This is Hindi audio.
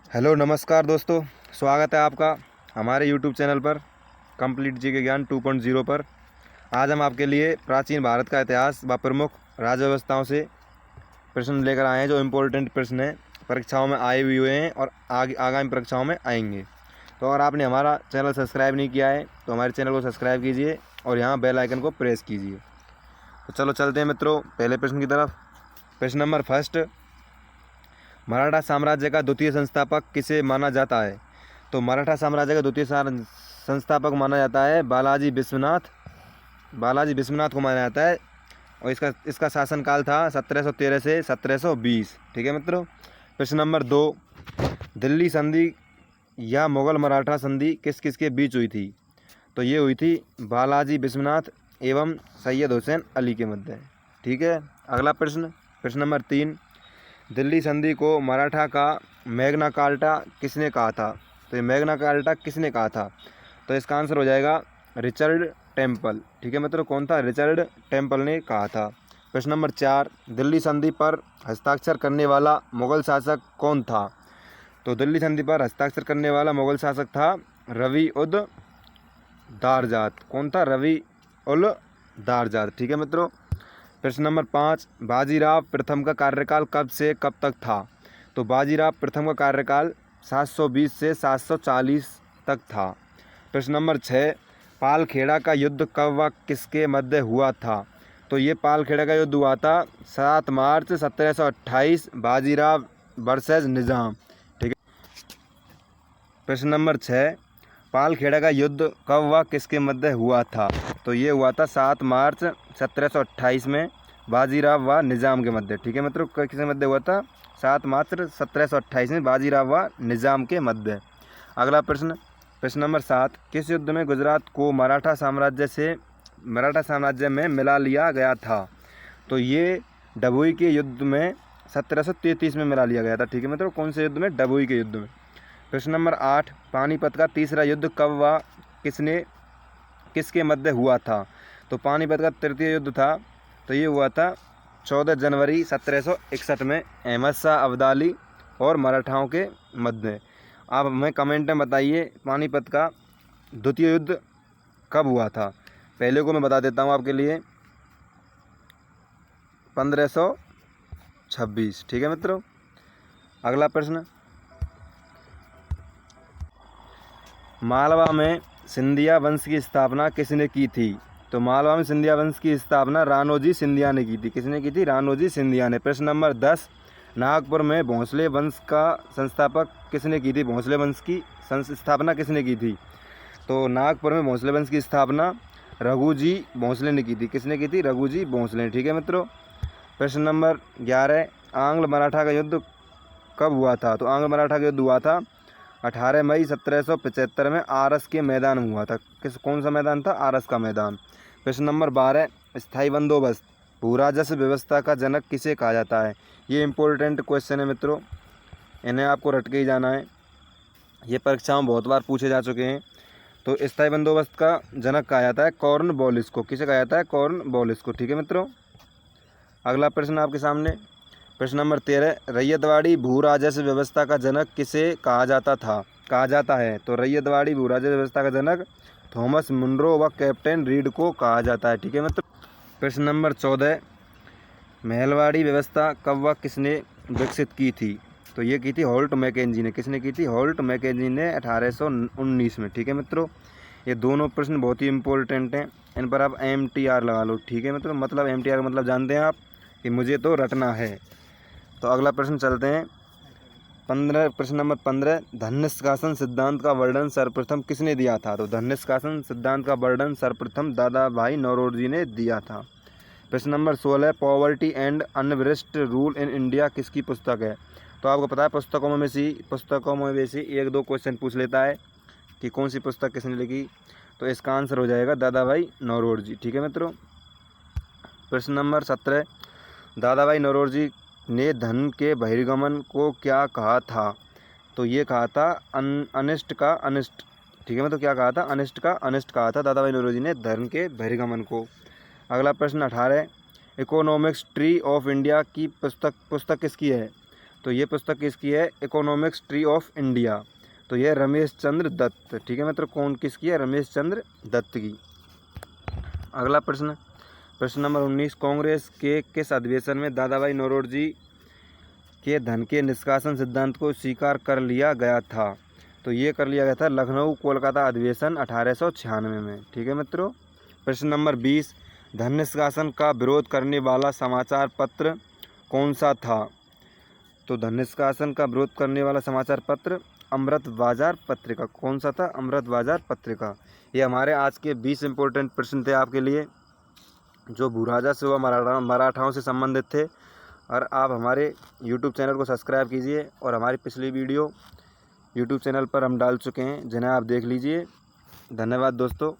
हेलो नमस्कार दोस्तों, स्वागत है आपका हमारे यूट्यूब चैनल पर कंप्लीट जीके ज्ञान 2.0 पर। आज हम आपके लिए प्राचीन भारत का इतिहास व प्रमुख राज्य व्यवस्थाओं से प्रश्न लेकर आए हैं, जो इम्पोर्टेंट प्रश्न हैं, परीक्षाओं में आए भी हुए हैं और आगामी परीक्षाओं में आएंगे। तो अगर आपने हमारा चैनल सब्सक्राइब नहीं किया है तो हमारे चैनल को सब्सक्राइब कीजिए और यहाँ बेल आइकन को प्रेस कीजिए। तो चलो चलते हैं मित्रों पहले प्रश्न की तरफ। प्रश्न नंबर फर्स्ट, मराठा साम्राज्य का द्वितीय संस्थापक किसे माना जाता है? तो मराठा साम्राज्य का द्वितीय संस्थापक माना जाता है बालाजी विश्वनाथ को माना जाता है। और इसका शासनकाल था 1713 से 1720। ठीक है मित्रों। प्रश्न नंबर 2, दिल्ली संधि या मुगल मराठा संधि किस किस के बीच हुई थी? तो ये हुई थी बालाजी विश्वनाथ एवं सैयद हुसैन अली के मध्य। ठीक है। अगला प्रश्न, प्रश्न नंबर 3, दिल्ली संधि को मराठा का मैग्ना कार्टा किसने कहा था? तो ये मैग्ना कार्टा किसने कहा था? तो इसका आंसर हो जाएगा रिचर्ड टेम्पल। ठीक है मित्रों, कौन था? रिचर्ड टेम्पल ने कहा था। प्रश्न नंबर 4, दिल्ली संधि पर हस्ताक्षर करने वाला मुगल शासक कौन था? तो दिल्ली संधि पर हस्ताक्षर करने वाला मुगल शासक था रवि उद दारजात। कौन था? रवि उल दारजात। ठीक है मित्रों। प्रश्न नंबर 5, बाजीराव प्रथम का कार्यकाल कब से कब तक था? तो बाजीराव प्रथम का कार्यकाल 720 से 740 तक था। प्रश्न नंबर 6, पालखेड़ा का युद्ध कब व किसके मध्य हुआ था? तो ये पालखेड़ा का युद्ध हुआ था 7 मार्च 1728, बाजीराव वर्सेस निज़ाम। ठीक है। प्रश्न नंबर 6, पालखेड़ा का युद्ध कब व किसके मध्य हुआ था? तो ये हुआ था 7 मार्च 1728 में बाजीराव व निज़ाम के मध्य। ठीक है मित्रों, किसके मध्य हुआ था? 7 मार्च 1728 में बाजीराव व निज़ाम के मध्य। अगला प्रश्न, प्रश्न नंबर 7, किस युद्ध में गुजरात को मराठा साम्राज्य में मिला लिया गया था? तो ये डभोई के युद्ध में 1733 में मिला लिया गया था। ठीक है मित्रों, कौन से युद्ध में? डभोई के युद्ध में। प्रश्न नंबर 8, पानीपत का तीसरा युद्ध कब व किसके मध्य हुआ था? तो पानीपत का तृतीय युद्ध था, तो ये हुआ था 14 जनवरी 1761 में अहमद शाह अब्दाली और मराठाओं के मध्य। आप हमें कमेंट में बताइए पानीपत का द्वितीय युद्ध कब हुआ था। पहले को मैं बता देता हूँ आपके लिए, 1526। ठीक है मित्रों। अगला प्रश्न, मालवा में सिंधिया वंश की स्थापना किसने की थी? तो मालवा में सिंधिया वंश की स्थापना राणोजी सिंधिया ने की थी। किसने की थी? राणोजी सिंधिया ने। प्रश्न नंबर 10, नागपुर में भोंसले वंश का संस्थापक किसने की थी? भोंसले वंश की स्थापना किसने की थी? तो नागपुर में भोंसले वंश की स्थापना रघुजी भोंसले ने की थी। किसने की थी? रघुजी भोंसले ने। ठीक है मित्रों। प्रश्न नंबर 11, आंग्ल मराठा का युद्ध कब हुआ था? तो आंग्ल मराठा का युद्ध हुआ था 18 मई 1775 में आरस के मैदान में हुआ था। कौन सा मैदान था? आरस का मैदान। प्रश्न नंबर 12, स्थायी बंदोबस्त भू राजस्व व्यवस्था का जनक किसे कहा जाता है? ये इंपॉर्टेंट क्वेश्चन है मित्रों, इन्हें आपको रट के ही जाना है। ये परीक्षाओं में बहुत बार पूछे जा चुके हैं। तो स्थायी बंदोबस्त का जनक कहा जाता है कॉर्नवालिस को। किसे कहा जाता है? कॉर्नवालिस को। ठीक है मित्रों। अगला प्रश्न आपके सामने, प्रश्न नंबर 13, रैयतवाड़ी भू राजस्व व्यवस्था का जनक किसे कहा जाता है? तो रैयतवाड़ी भू राजस्व व्यवस्था का जनक थॉमस मुनरो व कैप्टन रीड को कहा जाता है। ठीक है मित्र। प्रश्न नंबर 14, महलवाड़ी व्यवस्था कब व किसने विकसित की थी? तो ये की थी होल्ट मैकेंजी ने। किसने की थी? होल्ट मैकेंजी ने 1819 में। ठीक है मित्रों। ये दोनों प्रश्न बहुत ही इंपॉर्टेंट हैं, इन पर आप MTR लगा लो। ठीक है मित्रों, मतलब MTR मतलब जानते हैं आप कि मुझे तो रटना है। तो अगला प्रश्न चलते हैं 15, प्रश्न नंबर 15, धन्य सिद्धांत का वर्णन सर्वप्रथम किसने दिया था? तो धन्य सिद्धांत का वर्णन सर्वप्रथम दादा भाई नौरोजी ने दिया था। प्रश्न नंबर 16, पॉवर्टी एंड अनरिस्ट रूल इन इंडिया किसकी पुस्तक है? तो आपको पता है पुस्तकों में से एक दो क्वेश्चन पूछ लेता है कि कौन सी पुस्तक किसने लिखी। तो इसका आंसर हो जाएगा दादा भाई नौरोजी। ठीक है मित्रों। प्रश्न नंबर 17, दादा भाई नौरोजी ने धन के बहिर्गमन को क्या कहा था? तो ये कहा था अनिष्ट का अनिष्ट। ठीक है मतलब क्या कहा था? अनिष्ट का अनिष्ट कहा था दादा भाई नौरोजी ने धन के बहिर्गमन को। अगला प्रश्न 18, इकोनॉमिक्स ट्री ऑफ इंडिया की पुस्तक किसकी है? तो ये पुस्तक किसकी है? Economics tree of India. तो ये रमेश चंद्र दत्त, ठीक है मित्रों। कौन किसकी है? रमेश चंद्र दत्त की। अगला प्रश्न, प्रश्न नंबर 19, कांग्रेस के किस अधिवेशन में दादा भाई नौरोजी के धन के निष्कासन सिद्धांत को स्वीकार कर लिया गया था? तो ये कर लिया गया था लखनऊ कोलकाता अधिवेशन 1896 में, ठीक है मित्रों। प्रश्न नंबर 20, धन निष्कासन का विरोध करने वाला समाचार पत्र कौन सा था? तो धन निष्कासन का विरोध करने वाला समाचार पत्र अमृत बाजार पत्रिका। कौन सा था? अमृत बाजार पत्रिका। ये हमारे आज के 20 इंपॉर्टेंट प्रश्न थे आपके लिए, जो भूराजा से व मराठाओं से संबंधित थे। और आप हमारे YouTube चैनल को सब्सक्राइब कीजिए, और हमारी पिछली वीडियो YouTube चैनल पर हम डाल चुके हैं, जिन्हें आप देख लीजिए। धन्यवाद दोस्तों।